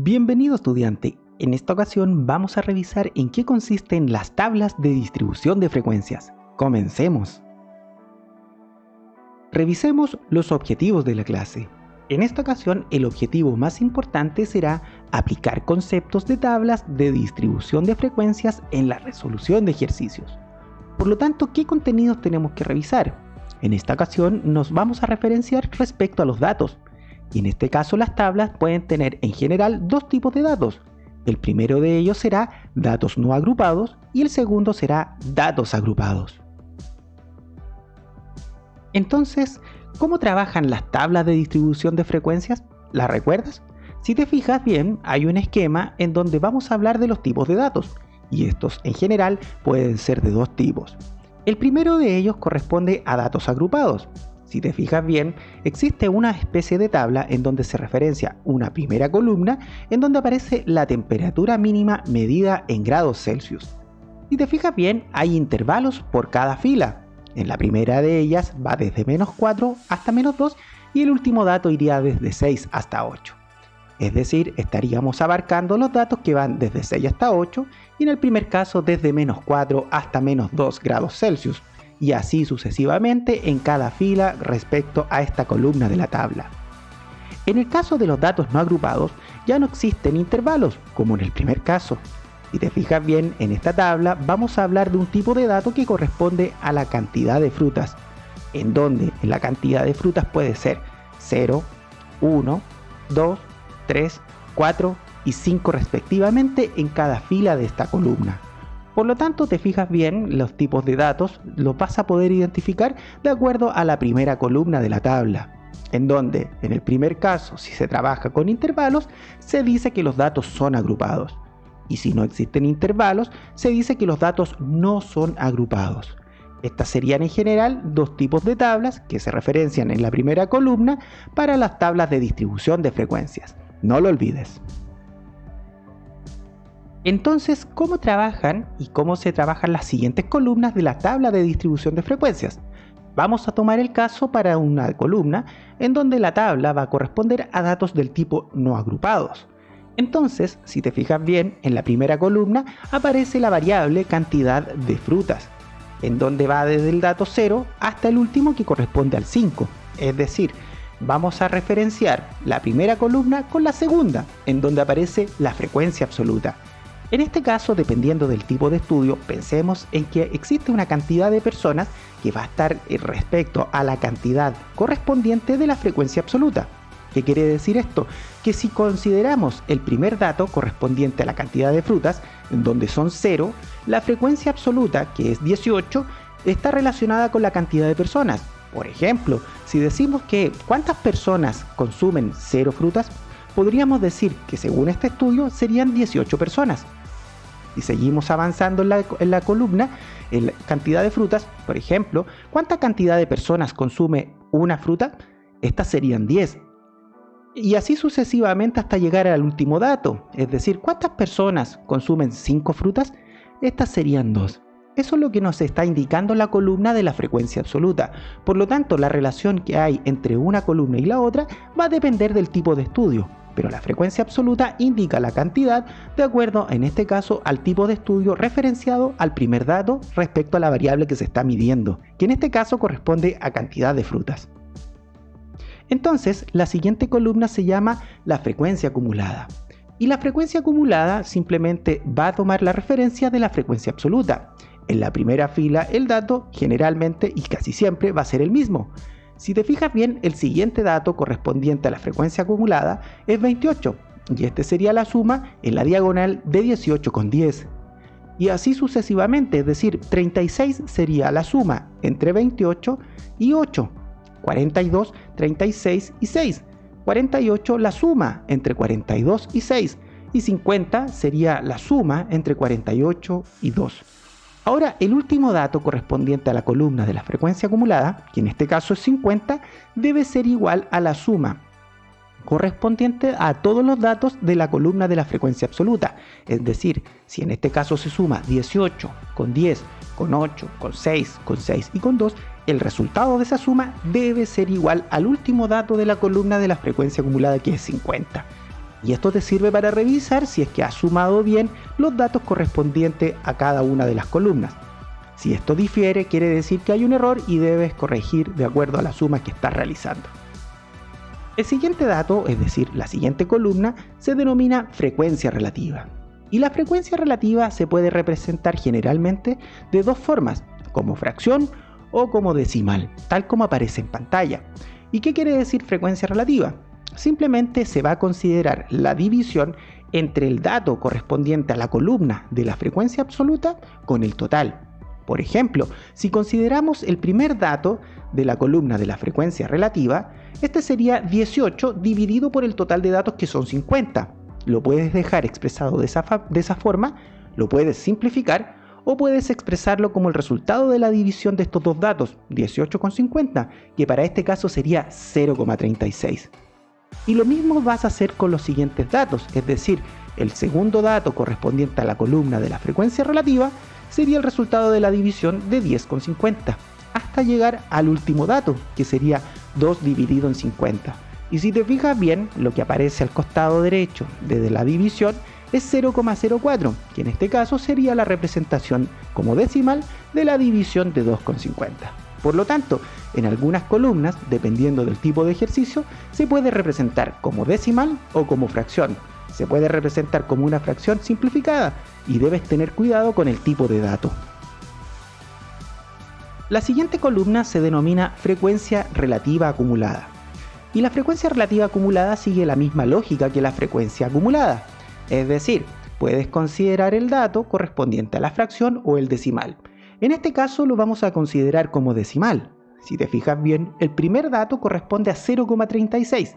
Bienvenido estudiante, en esta ocasión vamos a revisar en qué consisten las tablas de distribución de frecuencias. Comencemos. Revisemos los objetivos de la clase. En esta ocasión el objetivo más importante será aplicar conceptos de tablas de distribución de frecuencias en la resolución de ejercicios. Por lo tanto, ¿qué contenidos tenemos que revisar? En esta ocasión nos vamos a referenciar respecto a los datos. Y en este caso las tablas pueden tener en general dos tipos de datos. El primero de ellos será datos no agrupados y el segundo será datos agrupados. Entonces, ¿cómo trabajan las tablas de distribución de frecuencias? ¿Las recuerdas? Si te fijas bien, hay un esquema en donde vamos a hablar de los tipos de datos, y estos en general pueden ser de dos tipos. El primero de ellos corresponde a datos agrupados. Si te fijas bien, existe una especie de tabla en donde se referencia una primera columna en donde aparece la temperatura mínima medida en grados Celsius. Si te fijas bien, hay intervalos por cada fila. En la primera de ellas va desde -4 hasta -2 y el último dato iría desde 6 hasta 8. Es decir, estaríamos abarcando los datos que van desde 6 hasta 8 y en el primer caso desde -4 hasta -2 grados Celsius. Y así sucesivamente en cada fila respecto a esta columna de la tabla. En el caso de los datos no agrupados, ya no existen intervalos, como en el primer caso. Si te fijas bien, en esta tabla vamos a hablar de un tipo de dato que corresponde a la cantidad de frutas, en donde la cantidad de frutas puede ser 0, 1, 2, 3, 4 y 5 respectivamente en cada fila de esta columna. Por lo tanto, te fijas bien, los tipos de datos los vas a poder identificar de acuerdo a la primera columna de la tabla, en donde, en el primer caso, si se trabaja con intervalos, se dice que los datos son agrupados. Y si no existen intervalos, se dice que los datos no son agrupados. Estas serían en general dos tipos de tablas que se referencian en la primera columna para las tablas de distribución de frecuencias. No lo olvides. Entonces, ¿cómo trabajan y cómo se trabajan las siguientes columnas de la tabla de distribución de frecuencias? Vamos a tomar el caso para una columna en donde la tabla va a corresponder a datos del tipo no agrupados. Entonces, si te fijas bien, en la primera columna aparece la variable cantidad de frutas, en donde va desde el dato 0 hasta el último que corresponde al 5. Es decir, vamos a referenciar la primera columna con la segunda, en donde aparece la frecuencia absoluta. En este caso, dependiendo del tipo de estudio, pensemos en que existe una cantidad de personas que va a estar respecto a la cantidad correspondiente de la frecuencia absoluta. ¿Qué quiere decir esto? Que si consideramos el primer dato correspondiente a la cantidad de frutas, en donde son 0, la frecuencia absoluta, que es 18, está relacionada con la cantidad de personas. Por ejemplo, si decimos que ¿cuántas personas consumen 0 frutas? Podríamos decir que según este estudio serían 18 personas. Si seguimos avanzando en la columna, en la cantidad de frutas, por ejemplo, ¿cuánta cantidad de personas consume una fruta? Estas serían 10. Y así sucesivamente hasta llegar al último dato, es decir, ¿cuántas personas consumen 5 frutas? Estas serían 2. Eso es lo que nos está indicando la columna de la frecuencia absoluta. Por lo tanto, la relación que hay entre una columna y la otra va a depender del tipo de estudio. Pero la frecuencia absoluta indica la cantidad de acuerdo, en este caso, al tipo de estudio referenciado al primer dato respecto a la variable que se está midiendo, que en este caso corresponde a cantidad de frutas. Entonces, la siguiente columna se llama la frecuencia acumulada. Y la frecuencia acumulada simplemente va a tomar la referencia de la frecuencia absoluta. En la primera fila, el dato generalmente y casi siempre va a ser el mismo. Si te fijas bien, el siguiente dato correspondiente a la frecuencia acumulada es 28, y este sería la suma en la diagonal de 18 con 10. Y así sucesivamente, es decir, 36 sería la suma entre 28 y 8, 42, 36 y 6, 48 la suma entre 42 y 6, y 50 sería la suma entre 48 y 2. Ahora, el último dato correspondiente a la columna de la frecuencia acumulada, que en este caso es 50, debe ser igual a la suma correspondiente a todos los datos de la columna de la frecuencia absoluta. Es decir, si en este caso se suma 18 con 10, con 8, con 6, con 6 y con 2, el resultado de esa suma debe ser igual al último dato de la columna de la frecuencia acumulada, que es 50. Y esto te sirve para revisar si es que has sumado bien los datos correspondientes a cada una de las columnas. Si esto difiere, quiere decir que hay un error y debes corregir de acuerdo a la suma que estás realizando. El siguiente dato, es decir, la siguiente columna, se denomina frecuencia relativa. Y la frecuencia relativa se puede representar generalmente de dos formas, como fracción o como decimal, tal como aparece en pantalla. ¿Y qué quiere decir frecuencia relativa? Simplemente se va a considerar la división entre el dato correspondiente a la columna de la frecuencia absoluta con el total. Por ejemplo, si consideramos el primer dato de la columna de la frecuencia relativa, este sería 18 dividido por el total de datos que son 50. Lo puedes dejar expresado de esa forma, lo puedes simplificar o puedes expresarlo como el resultado de la división de estos dos datos, 18 con 50, que para este caso sería 0,36. Y lo mismo vas a hacer con los siguientes datos, es decir, el segundo dato correspondiente a la columna de la frecuencia relativa sería el resultado de la división de 10,50, hasta llegar al último dato, que sería 2 dividido en 50. Y si te fijas bien, lo que aparece al costado derecho desde la división es 0,04, que en este caso sería la representación como decimal de la división de 2,50. Por lo tanto, en algunas columnas, dependiendo del tipo de ejercicio, se puede representar como decimal o como fracción. Se puede representar como una fracción simplificada y debes tener cuidado con el tipo de dato. La siguiente columna se denomina frecuencia relativa acumulada. Y la frecuencia relativa acumulada sigue la misma lógica que la frecuencia acumulada. Es decir, puedes considerar el dato correspondiente a la fracción o el decimal. En este caso lo vamos a considerar como decimal. Si te fijas bien, el primer dato corresponde a 0,36,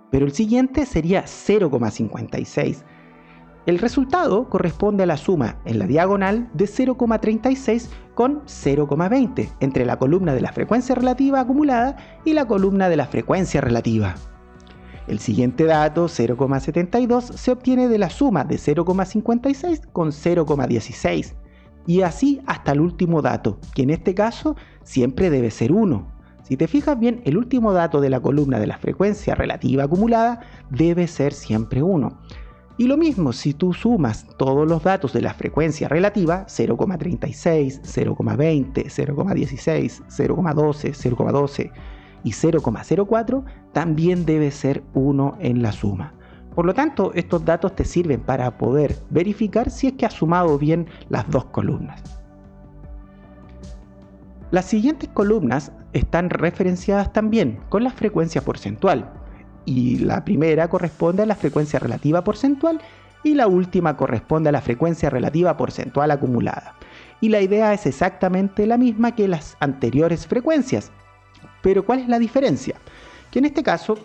pero el siguiente sería 0,56. El resultado corresponde a la suma en la diagonal de 0,36 con 0,20 entre la columna de la frecuencia relativa acumulada y la columna de la frecuencia relativa. El siguiente dato, 0,72, se obtiene de la suma de 0,56 con 0,16 y así hasta el último dato, que en este caso siempre debe ser 1. Si te fijas bien, el último dato de la columna de la frecuencia relativa acumulada debe ser siempre 1. Y lo mismo, si tú sumas todos los datos de la frecuencia relativa, 0,36, 0,20, 0,16, 0,12, 0,12 y 0,04, también debe ser 1 en la suma. Por lo tanto, estos datos te sirven para poder verificar si es que has sumado bien las dos columnas. Las siguientes columnas están referenciadas también con la frecuencia porcentual. Y la primera corresponde a la frecuencia relativa porcentual y la última corresponde a la frecuencia relativa porcentual acumulada. Y la idea es exactamente la misma que las anteriores frecuencias. Pero ¿cuál es la diferencia? Que en este caso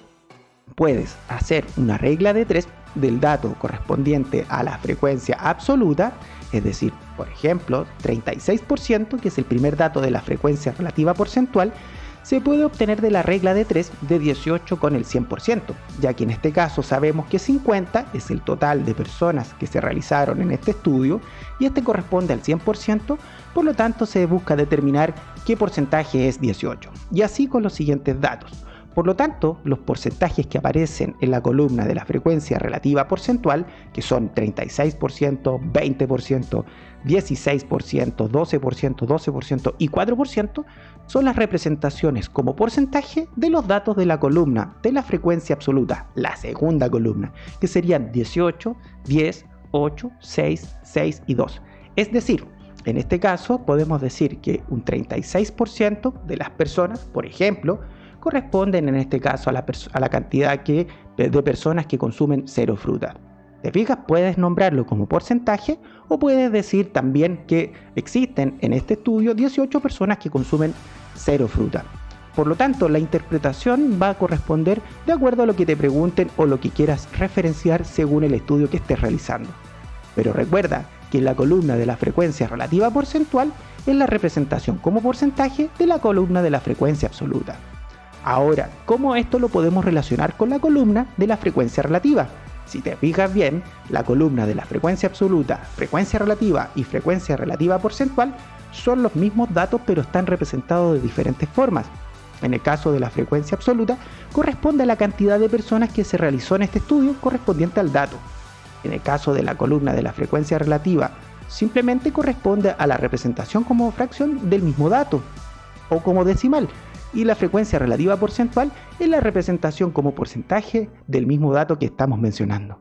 puedes hacer una regla de 3 del dato correspondiente a la frecuencia absoluta, es decir, por ejemplo, 36%, que es el primer dato de la frecuencia relativa porcentual, se puede obtener de la regla de 3 de 18 con el 100%, ya que en este caso sabemos que 50 es el total de personas que se realizaron en este estudio y este corresponde al 100%, por lo tanto se busca determinar qué porcentaje es 18, y así con los siguientes datos. Por lo tanto, los porcentajes que aparecen en la columna de la frecuencia relativa porcentual, que son 36%, 20%, 16%, 12%, 12% y 4%, son las representaciones como porcentaje de los datos de la columna de la frecuencia absoluta, la segunda columna, que serían 18, 10, 8, 6, 6 y 2. Es decir, en este caso podemos decir que un 36% de las personas, por ejemplo, corresponden en este caso a la cantidad de personas que consumen cero fruta. ¿Te fijas? Puedes nombrarlo como porcentaje o puedes decir también que existen en este estudio 18 personas que consumen cero fruta. Por lo tanto, la interpretación va a corresponder de acuerdo a lo que te pregunten o lo que quieras referenciar según el estudio que estés realizando. Pero recuerda que la columna de la frecuencia relativa porcentual es la representación como porcentaje de la columna de la frecuencia absoluta. Ahora, ¿cómo esto lo podemos relacionar con la columna de la frecuencia relativa? Si te fijas bien, la columna de la frecuencia absoluta, frecuencia relativa y frecuencia relativa porcentual son los mismos datos pero están representados de diferentes formas. en el caso de la frecuencia absoluta, corresponde a la cantidad de personas que se realizó en este estudio correspondiente al dato. En el caso de la columna de la frecuencia relativa, simplemente corresponde a la representación como fracción del mismo dato o como decimal, y la frecuencia relativa porcentual es la representación como porcentaje del mismo dato que estamos mencionando.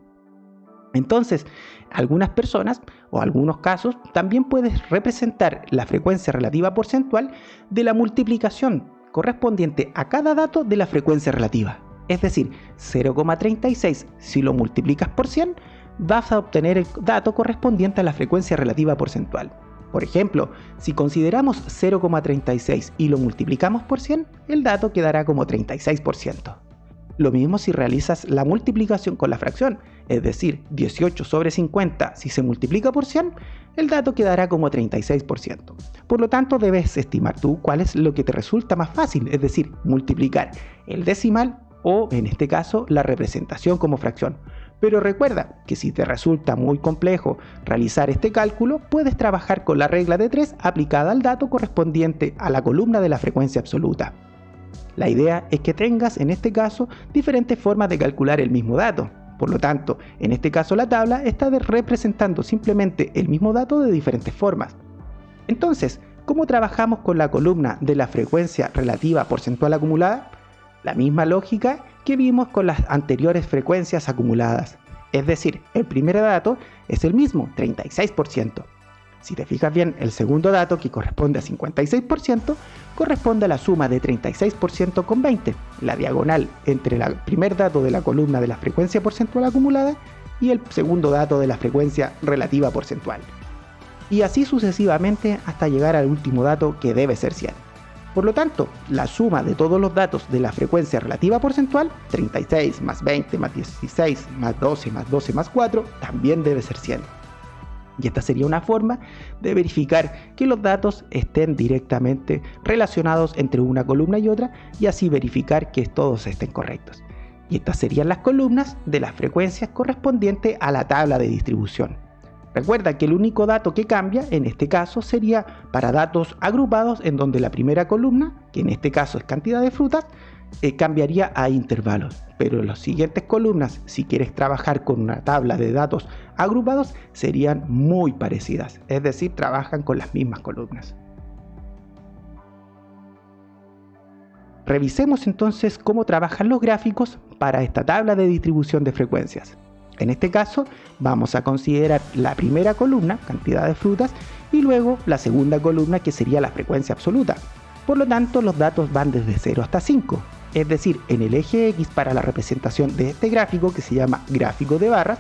Entonces, algunas personas o algunos casos también puedes representar la frecuencia relativa porcentual de la multiplicación correspondiente a cada dato de la frecuencia relativa. Es decir, 0,36 si lo multiplicas por 100, vas a obtener el dato correspondiente a la frecuencia relativa porcentual. Por ejemplo, si consideramos 0,36 y lo multiplicamos por 100, el dato quedará como 36%. Lo mismo si realizas la multiplicación con la fracción, es decir, 18 sobre 50 si se multiplica por 100, el dato quedará como 36%. Por lo tanto, debes estimar tú cuál es lo que te resulta más fácil, es decir, multiplicar el decimal o, en este caso, la representación como fracción. Pero recuerda que si te resulta muy complejo realizar este cálculo, puedes trabajar con la regla de 3 aplicada al dato correspondiente a la columna de la frecuencia absoluta. La idea es que tengas, en este caso, diferentes formas de calcular el mismo dato. Por lo tanto, en este caso la tabla está representando simplemente el mismo dato de diferentes formas. Entonces, ¿cómo trabajamos con la columna de la frecuencia relativa porcentual acumulada? La misma lógica que vimos con las anteriores frecuencias acumuladas. Es decir, el primer dato es el mismo, 36%. Si te fijas bien, el segundo dato, que corresponde a 56%, corresponde a la suma de 36% con 20, la diagonal entre el primer dato de la columna de la frecuencia porcentual acumulada y el segundo dato de la frecuencia relativa porcentual. Y así sucesivamente hasta llegar al último dato, que debe ser 100. Por lo tanto, la suma de todos los datos de la frecuencia relativa porcentual, 36 más 20 más 16 más 12 más 12 más 4, también debe ser 100. Y esta sería una forma de verificar que los datos estén directamente relacionados entre una columna y otra, y así verificar que todos estén correctos. Y estas serían las columnas de las frecuencias correspondientes a la tabla de distribución. Recuerda que el único dato que cambia en este caso sería para datos agrupados, en donde la primera columna, que en este caso es cantidad de frutas, cambiaría a intervalos. Pero en las siguientes columnas, si quieres trabajar con una tabla de datos agrupados, serían muy parecidas, es decir, trabajan con las mismas columnas. Revisemos entonces cómo trabajan los gráficos para esta tabla de distribución de frecuencias. En este caso, vamos a considerar la primera columna, cantidad de frutas, y luego la segunda columna, que sería la frecuencia absoluta. Por lo tanto, los datos van desde 0 hasta 5. Es decir, en el eje X, para la representación de este gráfico, que se llama gráfico de barras,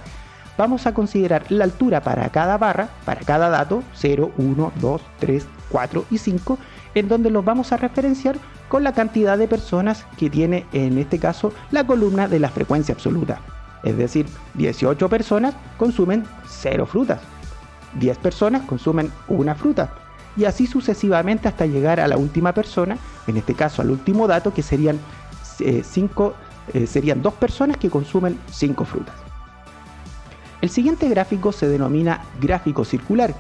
vamos a considerar la altura para cada barra, para cada dato, 0, 1, 2, 3, 4 y 5, en donde los vamos a referenciar con la cantidad de personas que tiene, en este caso, la columna de la frecuencia absoluta. Es decir, 18 personas consumen 0 frutas, 10 personas consumen 1 fruta, y así sucesivamente hasta llegar a la última persona, en este caso al último dato, que serían 2 personas que consumen 5 frutas. El siguiente gráfico se denomina gráfico circular,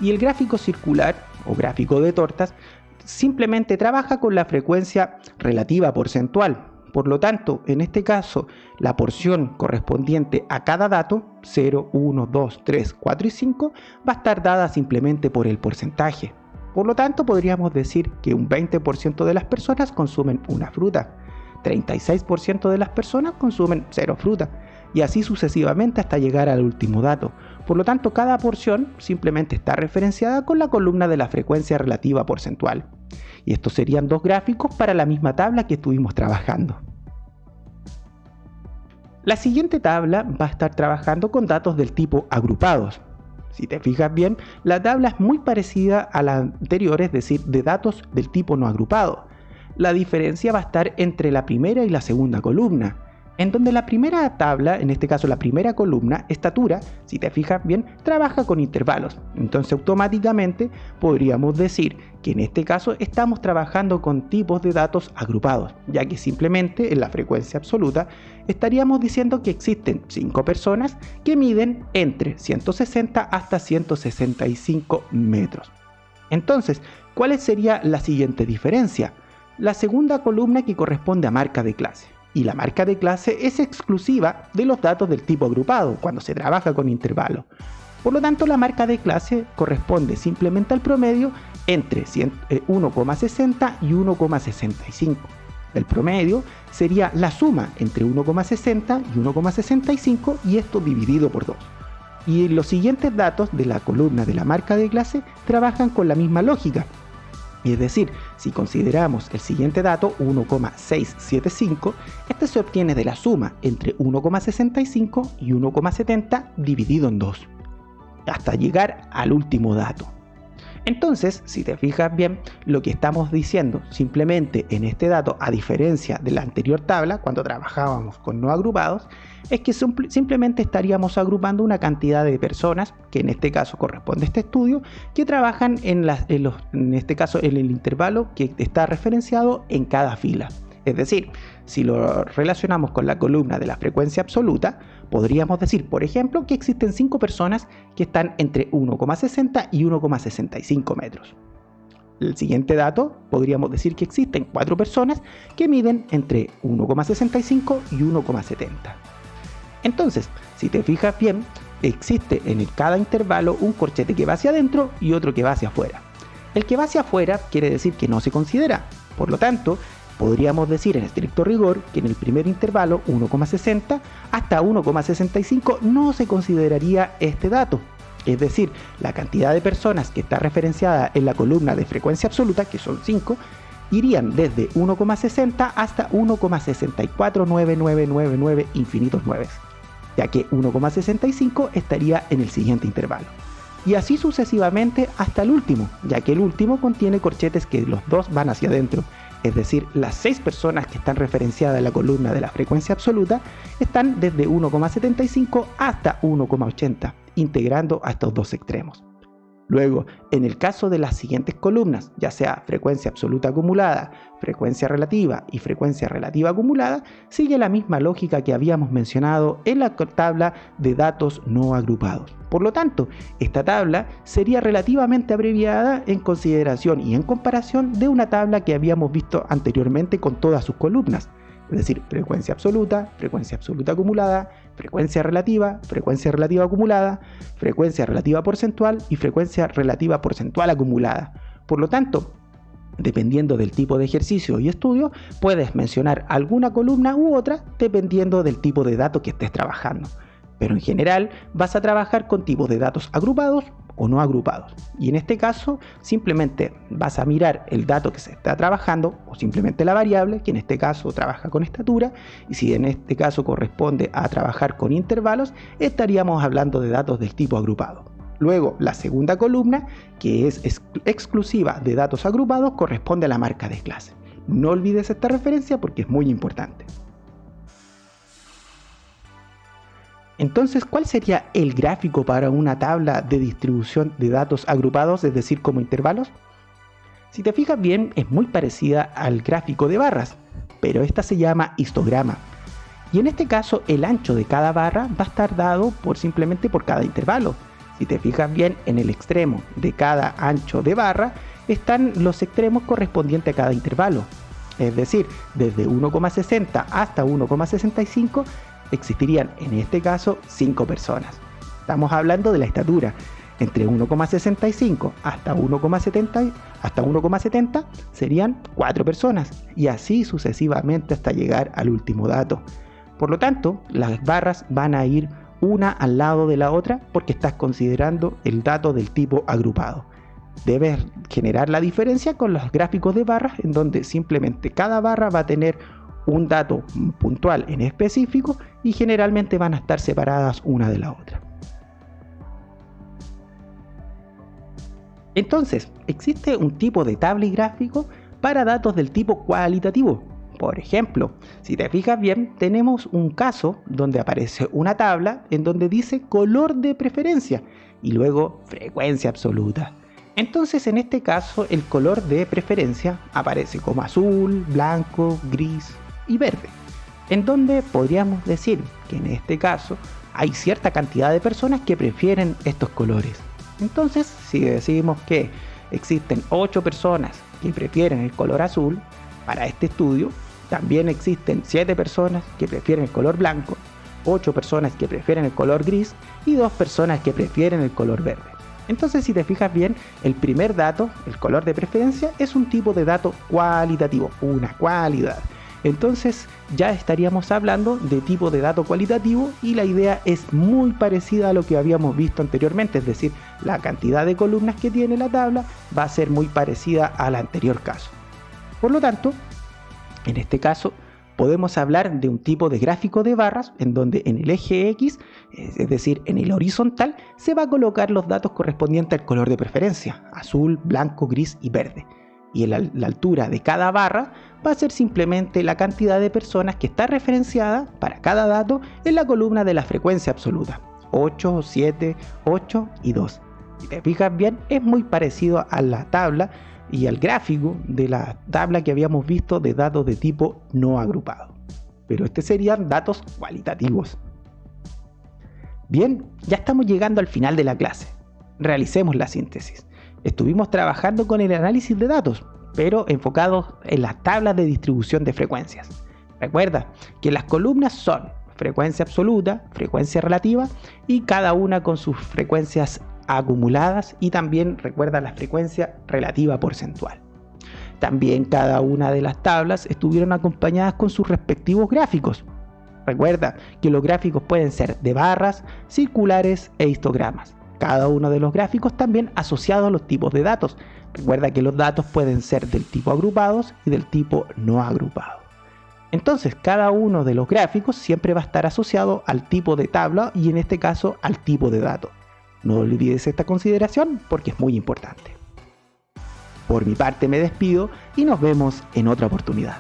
y el gráfico circular o gráfico de tortas simplemente trabaja con la frecuencia relativa porcentual. Por lo tanto, en este caso, la porción correspondiente a cada dato, 0, 1, 2, 3, 4 y 5, va a estar dada simplemente por el porcentaje. Por lo tanto, podríamos decir que un 20% de las personas consumen 1 fruta, 36% de las personas consumen 0 fruta, y así sucesivamente hasta llegar al último dato. Por lo tanto, cada porción simplemente está referenciada con la columna de la frecuencia relativa porcentual. Y estos serían 2 gráficos para la misma tabla que estuvimos trabajando. La siguiente tabla va a estar trabajando con datos del tipo agrupados. Si te fijas bien, la tabla es muy parecida a la anterior, es decir, de datos del tipo no agrupado. La diferencia va a estar entre la primera y la segunda columna, en donde la primera tabla, en este caso la primera columna, estatura, si te fijas bien, trabaja con intervalos. Entonces automáticamente podríamos decir que en este caso estamos trabajando con tipos de datos agrupados, ya que simplemente en la frecuencia absoluta estaríamos diciendo que existen 5 personas que miden entre 160 hasta 165 metros. Entonces, ¿cuál sería la siguiente diferencia? la segunda columna que corresponde a marca de clase. Y la marca de clase es exclusiva de los datos del tipo agrupado cuando se trabaja con intervalos. Por lo tanto, la marca de clase corresponde simplemente al promedio entre 1,60 y 1,65. El promedio sería la suma entre 1,60 y 1,65 y esto dividido por 2. Y los siguientes datos de la columna de la marca de clase trabajan con la misma lógica. Es decir, si consideramos el siguiente dato 1,675, este se obtiene de la suma entre 1,65 y 1,70 dividido en 2, hasta llegar al último dato. Entonces, si te fijas bien, lo que estamos diciendo simplemente en este dato, a diferencia de la anterior tabla, cuando trabajábamos con no agrupados, es que simplemente estaríamos agrupando una cantidad de personas, que en este caso corresponde a este estudio, que trabajan en este caso en el intervalo que está referenciado en cada fila. Es decir, si lo relacionamos con la columna de la frecuencia absoluta, podríamos decir, por ejemplo, que existen 5 personas que están entre 1,60 y 1,65 metros. El siguiente dato, podríamos decir que existen 4 personas que miden entre 1,65 y 1,70. Entonces, si te fijas bien, existe en cada intervalo un corchete que va hacia adentro y otro que va hacia afuera. El que va hacia afuera quiere decir que no se considera. Por lo tanto, podríamos decir en estricto rigor que en el primer intervalo 1,60 hasta 1,65 no se consideraría este dato. Es decir, la cantidad de personas que está referenciada en la columna de frecuencia absoluta, que son 5, irían desde 1,60 hasta 1,649999 infinitos 9, ya que 1,65 estaría en el siguiente intervalo. Y así sucesivamente hasta el último, ya que el último contiene corchetes que los dos van hacia adentro. Es decir, las 6 personas que están referenciadas en la columna de la frecuencia absoluta están desde 1,75 hasta 1,80, integrando a estos dos extremos. Luego, en el caso de las siguientes columnas, ya sea frecuencia absoluta acumulada, frecuencia relativa y frecuencia relativa acumulada, sigue la misma lógica que habíamos mencionado en la tabla de datos no agrupados. Por lo tanto, esta tabla sería relativamente abreviada en consideración y en comparación de una tabla que habíamos visto anteriormente con todas sus columnas. Es decir, frecuencia absoluta acumulada, frecuencia relativa acumulada, frecuencia relativa porcentual y frecuencia relativa porcentual acumulada. Por lo tanto, dependiendo del tipo de ejercicio y estudio, puedes mencionar alguna columna u otra dependiendo del tipo de dato que estés trabajando. Pero en general vas a trabajar con tipos de datos agrupados o no agrupados. Y en este caso simplemente vas a mirar el dato que se está trabajando o simplemente la variable, que en este caso trabaja con estatura, y si en este caso corresponde a trabajar con intervalos, estaríamos hablando de datos del tipo agrupado. Luego, la segunda columna, que es exclusiva de datos agrupados, corresponde a la marca de clase. No olvides esta referencia porque es muy importante. Entonces, ¿cuál sería el gráfico para una tabla de distribución de datos agrupados, es decir, como intervalos? Si te fijas bien, es muy parecida al gráfico de barras, pero esta se llama histograma. Y en este caso, el ancho de cada barra va a estar dado simplemente por cada intervalo. Si te fijas bien, en el extremo de cada ancho de barra están los extremos correspondientes a cada intervalo. Es decir, desde 1,60 hasta 1,65 existirían en este caso 5 personas. Estamos hablando de la estatura. Entre 1,65 hasta 1,70 serían 4 personas y así sucesivamente hasta llegar al último dato. Por lo tanto, las barras van a ir una al lado de la otra porque estás considerando el dato del tipo agrupado. Debes generar la diferencia con los gráficos de barras en donde simplemente cada barra va a tener un dato puntual en específico y generalmente van a estar separadas una de la otra. Entonces, existe un tipo de tabla y gráfico para datos del tipo cualitativo. Por ejemplo, si te fijas bien, tenemos un caso donde aparece una tabla en donde dice color de preferencia y luego frecuencia absoluta. Entonces, en este caso, el color de preferencia aparece como azul, blanco, gris y verde, en donde podríamos decir que en este caso hay cierta cantidad de personas que prefieren estos colores. Entonces, si decimos que existen 8 personas que prefieren el color azul, Para este estudio también existen 7 personas que prefieren el color blanco, 8 personas que prefieren el color gris y 2 personas que prefieren el color verde. Entonces, si te fijas bien, el primer dato, el color de preferencia, es un tipo de dato cualitativo, una cualidad. Entonces ya estaríamos hablando de tipo de dato cualitativo y la idea es muy parecida a lo que habíamos visto anteriormente, es decir, la cantidad de columnas que tiene la tabla va a ser muy parecida al anterior caso. Por lo tanto, en este caso podemos hablar de un tipo de gráfico de barras en donde en el eje X, es decir, en el horizontal, se va a colocar los datos correspondientes al color de preferencia, azul, blanco, gris y verde. Y la altura de cada barra va a ser simplemente la cantidad de personas que está referenciada para cada dato en la columna de la frecuencia absoluta, 8, 7, 8 y 2. Si te fijas bien, es muy parecido a la tabla y al gráfico de la tabla que habíamos visto de datos de tipo no agrupado. Pero serían datos cualitativos. Bien, ya estamos llegando al final de la clase. Realicemos la síntesis. Estuvimos trabajando con el análisis de datos, pero enfocados en las tablas de distribución de frecuencias. Recuerda que las columnas son frecuencia absoluta, frecuencia relativa y cada una con sus frecuencias acumuladas y también recuerda la frecuencia relativa porcentual. También cada una de las tablas estuvieron acompañadas con sus respectivos gráficos. Recuerda que los gráficos pueden ser de barras, circulares e histogramas. Cada uno de los gráficos también asociado a los tipos de datos. Recuerda que los datos pueden ser del tipo agrupados y del tipo no agrupado. Entonces, cada uno de los gráficos siempre va a estar asociado al tipo de tabla y en este caso al tipo de dato. No olvides esta consideración porque es muy importante. Por mi parte me despido y nos vemos en otra oportunidad.